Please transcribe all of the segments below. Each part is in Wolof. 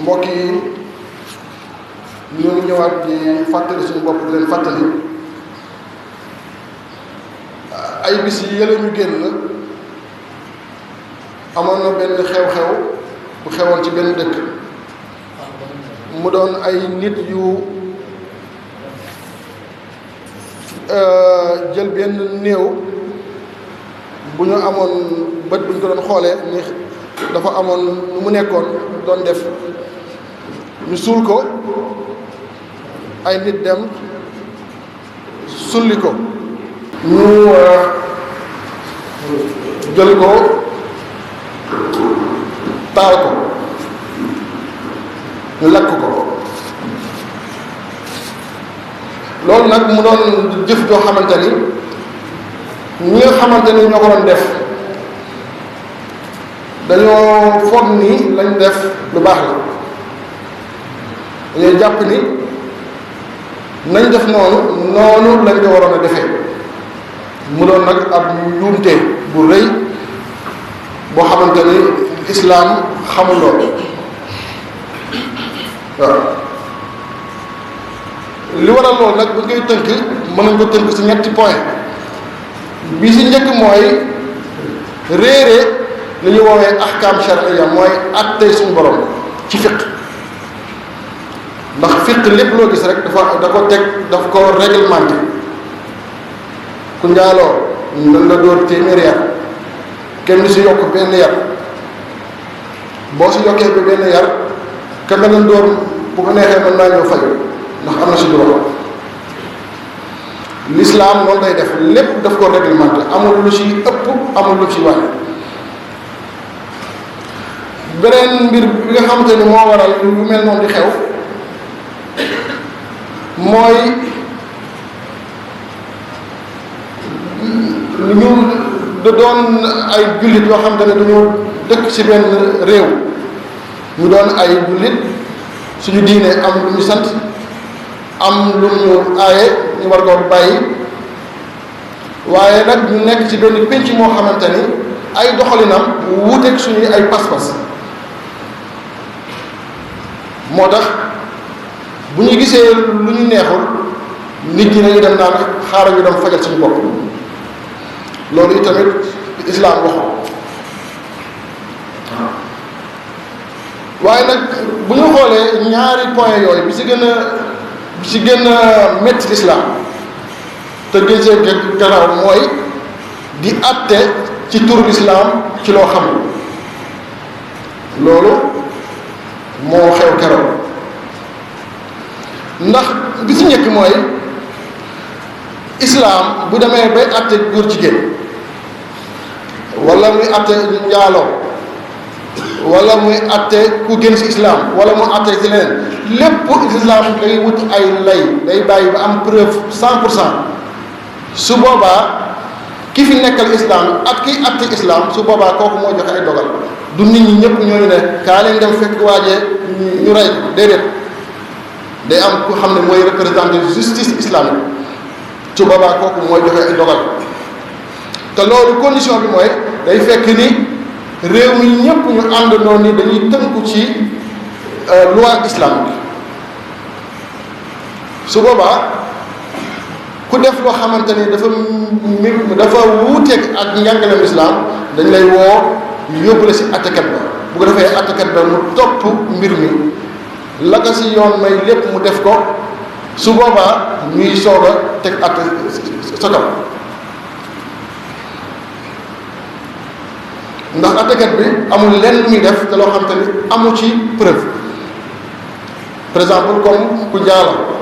mbokk yi ñu ngi ñëwaat di fàttali suñu bopp di leen fàttali ay bis yi yële ñu génn amoon na benn xew-xew bu xewoon ci benn dëkk mu doon ay nit yu jël benn néew bu ñu amoon bët bu ñu ko doon xoolee ni dafa amoon nu mu nekkoon doon def ñu suul ko ay nit dem sulli ko ñu jël ko taal ko ñu lakk ko loolu nag mu doon jëf joo xamante ni ñi nga xamante ni ñoo ko doon def dañoo foog ni lañ def lu baax la dañoo jàpp ni nañ def noonu lañ ko waroon a defee mu doon nag ab njuumte bu rëy boo xamante ni islaam xamul loolu waaw li waral loolu nag bu ngay tënk mën nañ ko tënk ci ñetti point bi ci njëkk mooy réere li ñu woowee ahkaam shar'iyya mooy àtte suñu borom ci fiq ndax fiq lépp loo gis rek da ko teg daf ko réglementé ku njaaloo nan la dóor téeméeri yar kenn du si yokk benn yar boo si yokkee ba benn yar ka nga leen dóor bu ko neexee mën naa ñëw fayu ndax am na si droit lislaam noonu day def lépp daf ko réglementé amul lu si ëpp amul lu si wàññi beneen mbir bi nga xamante ni moo waral lu mel noonu di xew mooy ñu da doon ay jullit yoo xamante ne dañoo dëkk ci benn réew ñu doon ay jullit suñu diine am lu ñu sant am lu ñu aaye ñu war koo bàyyi waaye nag ñu nekk ci benn pénc moo xamante ni ay doxalinam wuuteeg suñuy ay pas-pas moo tax bu ñu gisee lu ñu neexul nit ñi nañu dem naan xaaral ñu dem fajal suñu bopp loolu itamit islaam waxu waaye nag bu ñu xoolee ñaari point yooyu bi ci gën a métti lislaam te gën see gannaaw mooy di àtte ci turu lislaam ci loo xam loolu moo xew keroog ndax bi ci njëkk mooy islaam bu demee bay àtte góor jigéen wala muy àtte njaaloo wala muy àtte ku génn ci islaam wala mu àtte ci leneen lépp islaam day wut ay lay day bàyyi ba am preuve 100% su boobaa ki fi nekkal islaam ak ki àtte islaam su boobaa kooku moo joxe ay dogal du nit ñi ñëpp ñooñu ne kaa leen dem fekk waajee ñu rey déedéet day am ku xam ne mooy représenté justice islamique su boobaa kooku mooy joxe ay dogal te loolu condition bi mooy day fekk ni réew mi ñëpp ñu àndandoo ni dañuy tënku ci loi islamique su boobaa ku def loo xamante ni dafa wuuteeg ak njàngaleem islaam dañ lay woo yóbbu la si attekat ba bu ko defee attekat ba mu topp mbir mi la ko si yoon may lépp mu def ko su boobaa ñuy soog a teg atte sa kaw ndax attekat bi amul lenn lu muy def te loo xamante ni amu ci preuve par exemple comme ku njaaloo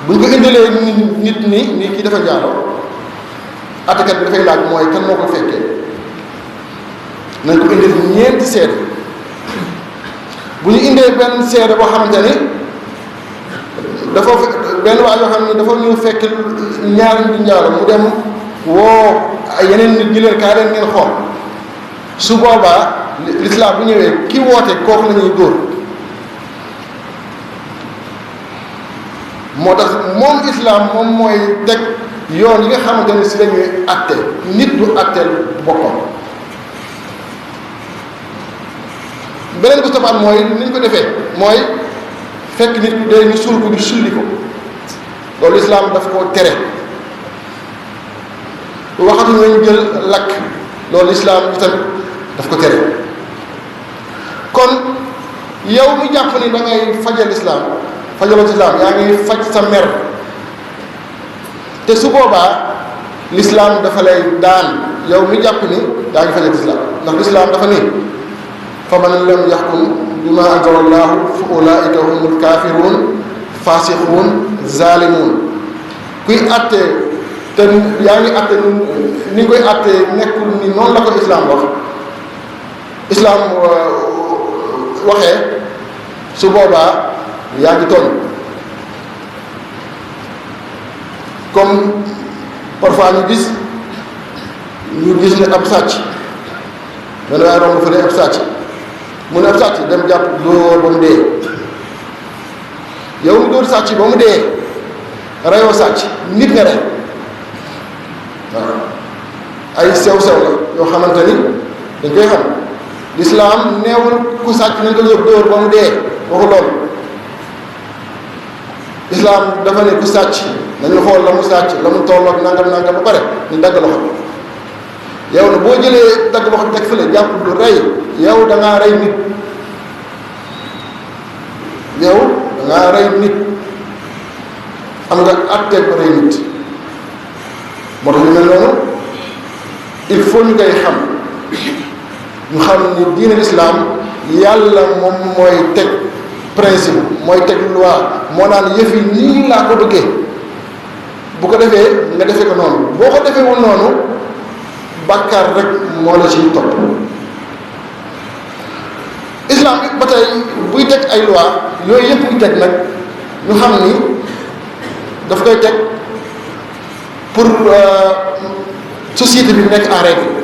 bu ñu ko indilee nit ni kii dafa njaaloo attekat bi dafay laaj mooy kan moo ko fekkee nañ ko indil ñeenti seede bu ñu indee benn seede boo xamante ni dafa benn waa yoo xam ne dafa ñu fekk ñaar ñu njaaloo mu dem woo ay yeneen nit ñi leen kaa leen ngeen xool su boobaa lislaam bu ñëwee ki woote kooku la ñuy dóor moo tax moom islaam moom mooy teg yoon yi nga xamante ne si la ñuy àtte nit du àtteel boppam beneen bu safaan mooy ni ñu ko defee mooy fekk nit ku dee ñu suul ko ñu sulli ko loolu lislaam daf ko tere. waxatu nañ jël lakk loolu lislaam itam daf ko tere. kon yow mi jàpp ni da ngay fajal lislaam fajaloo ci lislaam yaa ngi faj sa mer te su boobaa lislaam dafa lay daan yow mi jàpp ni yaa ngi fajal lislaam ndax lislaam dafa ni fa man lam yaxkum bima anzala allahu fa ulaika humul kaafiruun faasiquun zaalimuun kuy àttee te yaa ngi àtte ni koy àttee nekkul ni noonu la ko islaam wax islaam waxee su boobaa yaa ngi tooñ. comme parfois ñu gis ne ab sàcc dana waaye romb fële ab sàcc mu ne ab sàcc dem jàpp dóor ba mu dee yow mu dóor sàcc ba mu dee reyoo sàcc nit nga rey waaw ay sew-sew la yoo xamante ni dañ koy xam. lislaam neewul ku sàcc nañ ko dóor ba mu dee waxu loolu. lislaam dafa ne ku sàcc nañu xool la mu sàcc la mu tolloog nangam ba pare ñu dagg loxo yow na boo jëlee dagg loxo teg fële jàpp du rey yow da ngaa rey nit am nga àtteeg rey nit moo tax ñu mel noonu il faut ñu koy xam ñu xam ni diine lislaam yàlla moom mooy teg principe mooy teg loi moo naan yëf yi nii laa ko bëggee bu ko defee nga defee ko noonu boo ko defee woon noonu bàkkaar rek moo la ciy topp. islam bi ba tey buy teg ay loi yooyu yëpp buy teg nag ñu xam ni daf koy teg pour société bi nekk en règle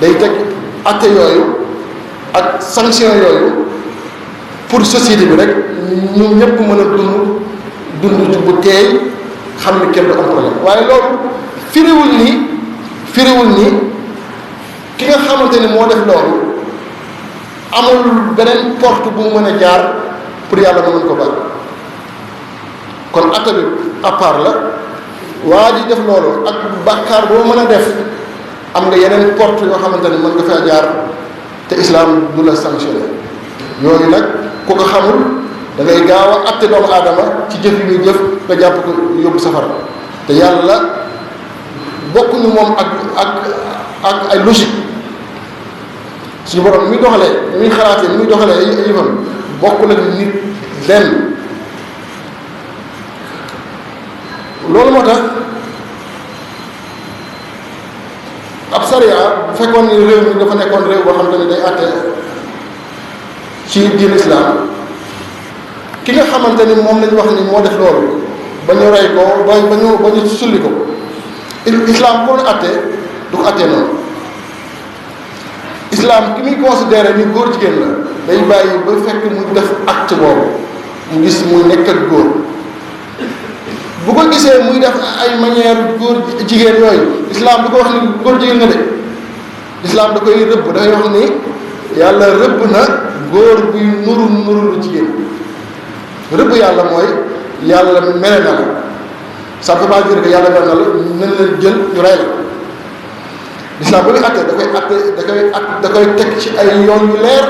day teg atte yooyu ak sanction yooyu pour société bi rek ñu ñëpp mën a dund bu teey xam ni kenn du am problème waaye loolu firiwul ni ki nga xamante ni moo def loolu amul beneen porte bu mu mën a jaar pour yàlla mën ko baal kon atte bi à part la waa ji def loolu ak bàkkaar boo mën a def am nga yeneen porte yoo xamante ni mën nga faa jaar te islam du la sanctionné yooyu nag ku ko xamul da ngay gaaw a atte doomu aadama ci jëf yi muy jëf nga jàpp ko yóbbu safara te yàlla bokkuñu moom ak ay logique suñu borom muy doxalee muy xalaatee muy doxalee ay yëfam bokk la nit lenn loolu moo tax ab sariya bu fekkoon ni réew mi dafa nekkoon réew boo xam te ne day àtte ci diin islam ki nga xamante ni moom lañu wax ni moo def loolu ba ñu rey ko ba ñu sulli ko islam boo àtte du ko àttee noonu islam ki muy considéré ni góor jigéen la day bàyyi ba fekk mu def acte boobu mu gis muy nekk ak góor bu ko gisee muy def ay manière góor jigéen yooyu islam du ko wax ni góor jigéen nga de islam da koy rëbb dafay wax ni yàlla rëbb na góor buy nuru lu jigéen rëbb yàlla mooy yàlla mere na la ça veut pas dire que yàlla mere na la nañ leen jël ñu rey la islam bu muy atte da koy teg ci ay yoon yu leer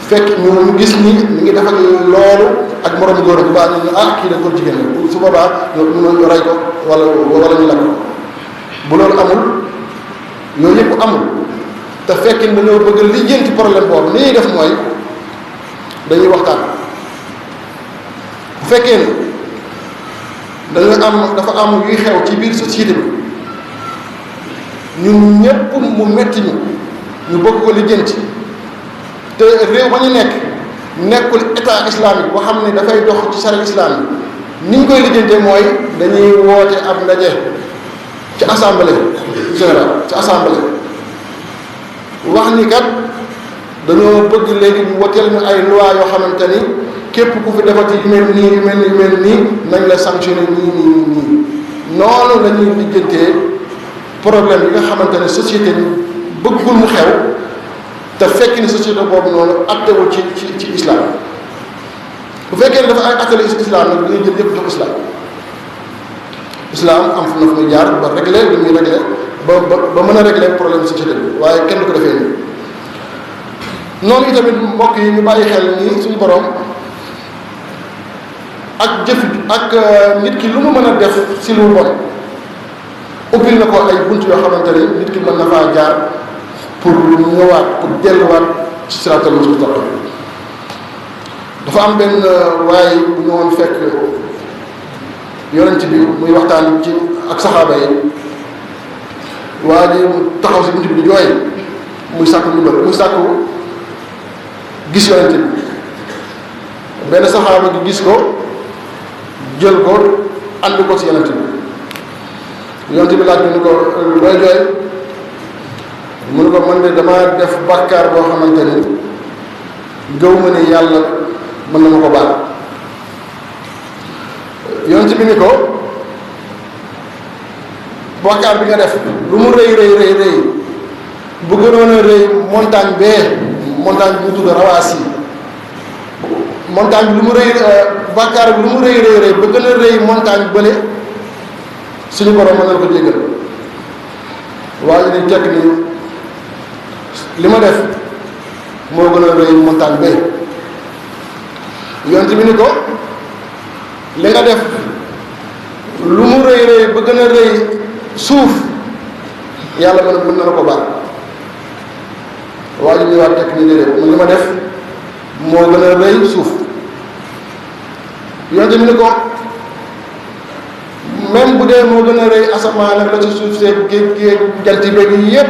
fekk ñu gis ni mi ngi def ak loolu ak moroom góor bu baax ñu kii da góor jigéen la su boobaa ñu rey ko wala ñu lakk ko bu loolu amul yooyu yëpp amul te fekk dañoo bëgg lijjanti problème boobu li ñuy def mooy dañuy waxtaan bu fekkee ne dafa am yuy xew ci biir société bi ñun ñëpp mu metti ñu bëgg ko lijjanti te réew ba ñu nekkul état islamique boo xam ne dafay dox ci charia islamique ni ñu koy lijjantee mooy dañuy woote ab ndaje ci assemblée générale ci assemblée wax ni kat dañoo bëgg léegi ñu woteel ñu ay loi yoo xamante ni képp ku fi defati yu mel nii nañ la sanctionné nii noonu la ñuy lijjantee problème yi nga xamante ne société bi bëggul mu xew te fekk ni société boobu noonu attewul ci islam bu fekkee ne dafa ay attelu islam nag da ngay jël yëpp jox islam am fu na fu muy jaar ba régler li muy régler ba mën a régler problème société bi waaye kenn du ko defee nii noonu itamit mbokk yi ñu bàyyi xel ni suñu borom ak jëf ak nit ki lu mu mën a def si lu bon ubbil na ko ay bunt yoo xamante ne nit ki mën na faa jaar pour ñëwaat pour delluwaat ci siraatal mustaqim dafa am benn waaye bu ñëwoon fekk yonent bi muy waxtaan ci ak saxaaba yi waa ji taxaw si bunt bi di jooy muy sàkku ndimbal muy sàkku gis yonent bi benn saxaaba gi gis ko jël ko andi ko si yonent bi yonent bi laaj ni ko looy jooy mu ne ko man de damaa def bàkkaar boo xamante ni gëw ma ne yàlla mën na ma ko baal yonent bi ni ko bàkkaar bi nga def lu mu rëy bu gënoon a rëy montagne bu tudd Rawaasi montagne bi lu mu rëy bàkkaar bi lu mu rëy ba gën a rëy montagne bële suñu borom mën na ko jéggal waaye ni tekk ni li ma def moo gën a rëy montagne bële yonent bi ni ko li nga def lu mu rëy ba gën a rëy suuf yàlla mën na la ko baal waaye ñu ñëwaat tekk ni déedéet man li ma def moo gën a rëy suuf yonent bi ni ko même bu dee moo gën a rëy asamaan ak la ci suuf see géej jant beeg yépp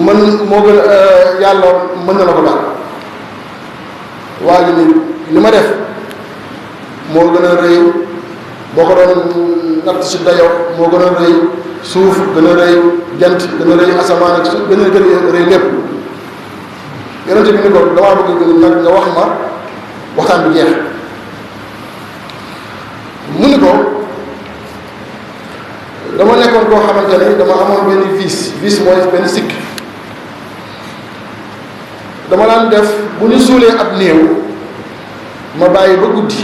moo gën a yàlla mën na la ko baal waaye ni li ma def moo gën a rëy boo ko doon natt si dayoo moo gën a rëy suuf gën a rëy jant gën a rëy asamaan ak suuf gën a rëy lépp yonent bi ni ko damaa bëgg nag nga wax ma waxtaan bi jeex mu ni ko dama nekkoon koo xamante ne dama amoon benn vice mooy benn sikk dama daan def bu ñu suulee ab néew ma bàyyi ba guddi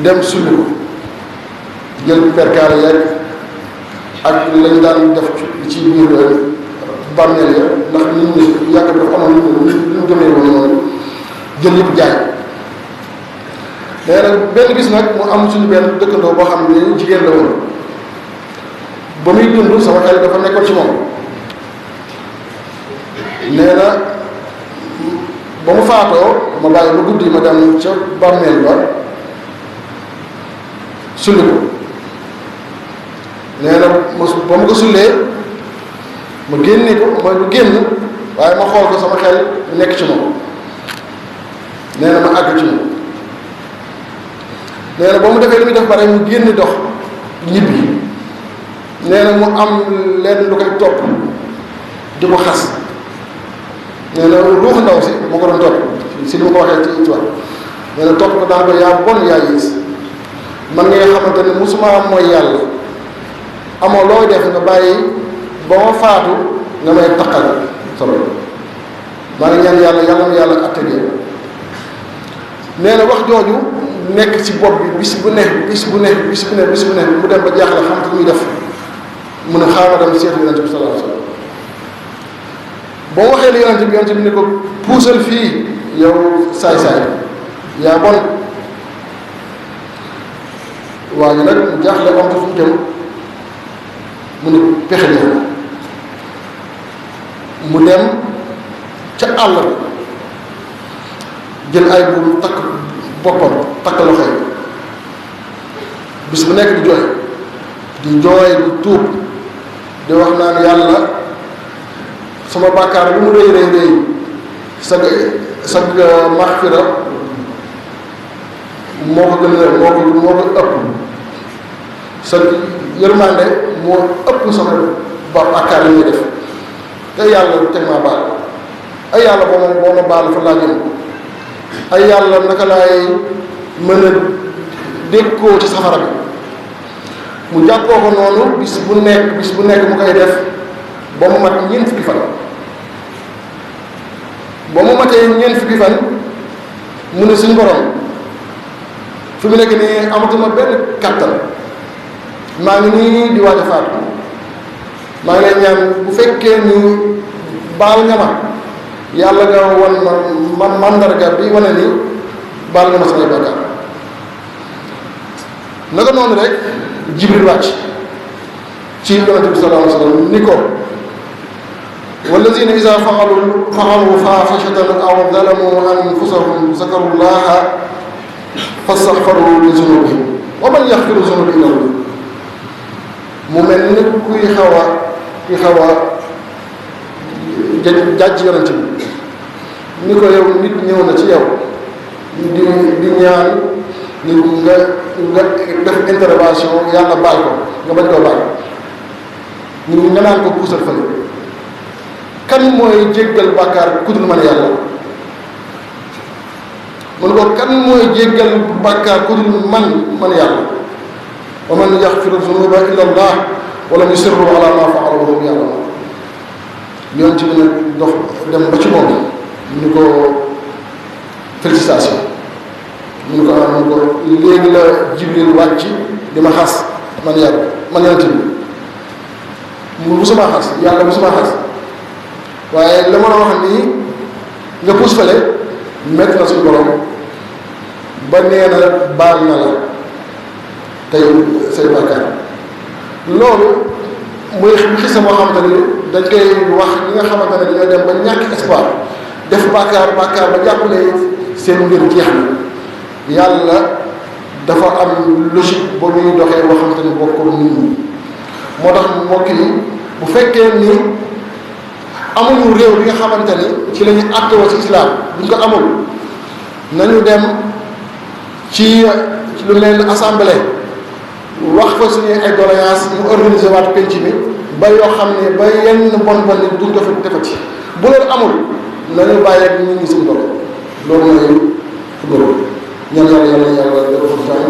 dem sulli ko jël perkaal yeeg ak lañ daan def ci biir bàmmeel ya ndax nit ñi yàgg dafa amoon ñu gëmee woon noonu jël yëpp jaay nee nag benn bis nag mu am suñu benn dëkkandoo boo xam ne jigéen la woon ba muy dund sama xel dafa nekkoon ci moom nee na ba mu faatoo ma bàyyi ba guddi ma dem ca bàmmeel ba sulli ko nee na ba mu ko sullee ma génne ko mooy lu génn waaye ma xool ko sama xel nekk ci moom nee na ma àgg ci moom nee na ba mu defee li muy def bare mu génn dox ñibbi nee na mu am lenn lu koy topp di ko xas nee na ruux ndaw si moo ko doon topp si li ma ko waxee ci wax nee na topp ko daan ko yaa bon yaa yées man nga xamante ne musuma mooy yàlla amoo looy def nga bàyyi ba ma faatu nga may taqal solo maa ngi ñaan yàlla ma yàlla atténué nee na wax jooju nekk ci bopp bi bis bu ne mu dem ba jaaxle xam te muy def mu ne xaaral dem seetu yonent bi sallallahu alayhi wasallam boo waxee li yonent bi ni ko puusal fii yow saay-saay yaa bon waa ji nag mu jaaxle am fu mu jëm mu ne pexe def na mu dem ca àll jël ay buum takk boppam takk loxo yi bis bu nekk di jooy di tuub di wax naan yàlla sama bàkkaar lu mu rëy sa maxfira moo ko gën a moo ko ëpp sa yërmande moo ëpp sama bàkkaar yi ñuy def te yàlla teg maa baal ay yàlla boo ma baal fa laa jëm ay yàlla naka laay mën a dékkoo ci safara bi mu jàppoo ko noonu bis bu nekk mu koy def ba mu mat ñeent fukki fan ba mu matee ñeent fukki fan mu ne suñu borom fi mu nekk nii amatuma benn kattan maa ngi nii di waaj a faatu maa ngi lay ñaan bu fekkee ni baal nga ma yàlla nga wan ma mandarga bi wane ni baal nga ma samay bàkkaar naka noonu rek Jibril wàcc ci yonente bi sallallahu alayhi wa sallam ni ko wallazina iza fa'alu fahishatan aw zalamu anfusahum zakaru llaha fastaghfaru li zunubihim wa man yaghfiru zunuba illa Allah mu mel ni kuy xaw a jàjj yonente bi ni ko yow nit ñëw na ci yow di ñaan ni nga def intervention yàlla baal ko nga bañ koo baal nga naan ko puusal fële kan mooy jéggal bàkkaar ku dul man yàlla mun ko kan mooy jéggal bàkkaar ku dul man yàlla wa man yaxfiru zunuba illa allah wala yusirru ala ma faalu wa hum ya'lamun yoon ci bi nag dox dem ba ci moom ñu ko félicitation ñu ko léegi la Jibril wàcc di ma xas man yàlla man yonent bi mu musuma xas yàlla musuma xas waaye la ma la wax nii nga puus fale métti na suñu borom ba nee na baal na la tey say bàkkaar loolu muy xisa moo xamante ni dañ koy wax ñi nga xamante ne dañoo dem ba ñàkk espoir def bàkkaar ba jàpp ne seen mbir jeex na yàlla dafa am logique ba muy doxee boo xamante ni bokkul nit ñi moo tax mbokk yi bu fekkee ni amuñu réew bi nga xamante ni ci la ñu àttewoo ci islam buñ ko amul nañu dem ci lu mel ni assemblée wax fa suñuy ay doléance ñu organiser waat penc mi ba yoo xam ne ba yenn bon nit duñ ko fi defati bu loolu amul nañu bàyyi ak nit ñi suñu borom loolu mooy loolu ñaan yàlla defal jàmm